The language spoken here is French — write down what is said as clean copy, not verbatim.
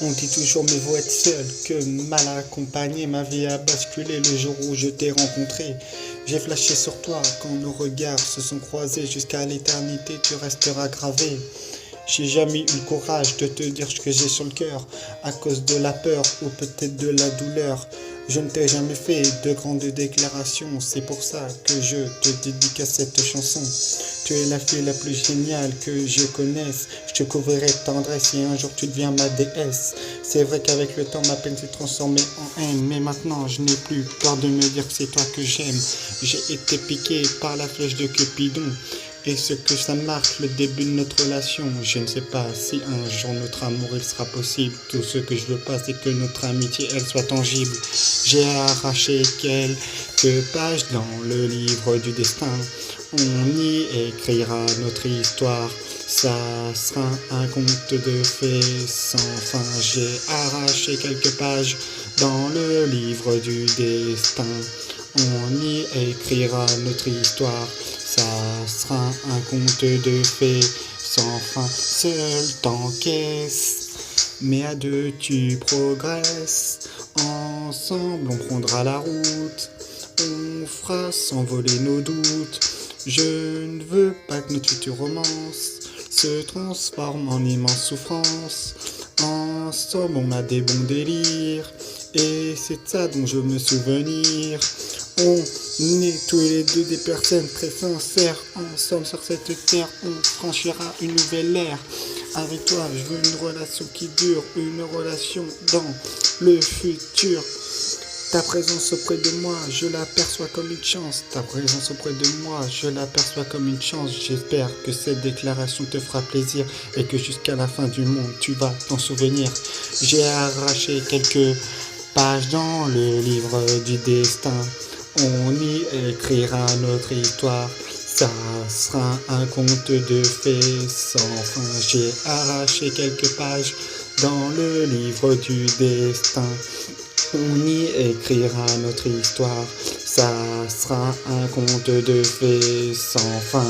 On dit toujours mieux vaut être seul que mal accompagné. Ma vie a basculé le jour où je t'ai rencontré. J'ai flashé sur toi quand nos regards se sont croisés. Jusqu'à l'éternité tu resteras gravé. J'ai jamais eu le courage de te dire ce que j'ai sur le cœur, à cause de la peur ou peut-être de la douleur. Je ne t'ai jamais fait de grandes déclarations, c'est pour ça que je te dédicace cette chanson. Tu es la fille la plus géniale que je connaisse. Je te couvrirai de tendresse et un jour tu deviens ma déesse. C'est vrai qu'avec le temps ma peine s'est transformée en haine, mais maintenant je n'ai plus peur de me dire que c'est toi que j'aime. J'ai été piqué par la flèche de Cupidon. Et ce que ça marque le début de notre relation. Je ne sais pas si un jour notre amour il sera possible. Tout ce que je veux pas c'est que notre amitié elle soit tangible. J'ai arraché quelques pages dans le livre du destin. On y écrira notre histoire. Ça sera un conte de fées sans fin. J'ai arraché quelques pages dans le livre du destin. On y écrira notre histoire. Ça sera un conte de fées sans fin. Seul t'encaisse, mais à deux tu progresses. Ensemble on prendra la route. On fera s'envoler nos doutes. Je ne veux pas que notre future romance se transforme en immense souffrance. Ensemble on a des bons délires, et c'est de ça dont je veux me souvenir. On est tous les deux des personnes très sincères. Ensemble sur cette terre, on franchira une nouvelle ère. Avec toi, je veux une relation qui dure, une relation dans le futur. Ta présence auprès de moi, je l'aperçois comme une chance. Ta présence auprès de moi, je l'aperçois comme une chance. J'espère que cette déclaration te fera plaisir et que jusqu'à la fin du monde, tu vas t'en souvenir. J'ai arraché quelques pages dans le livre du destin. On y écrira notre histoire. Ça sera un conte de fées sans fin. J'ai arraché quelques pages dans le livre du destin. On y écrira notre histoire. Ça sera un conte de fées sans fin.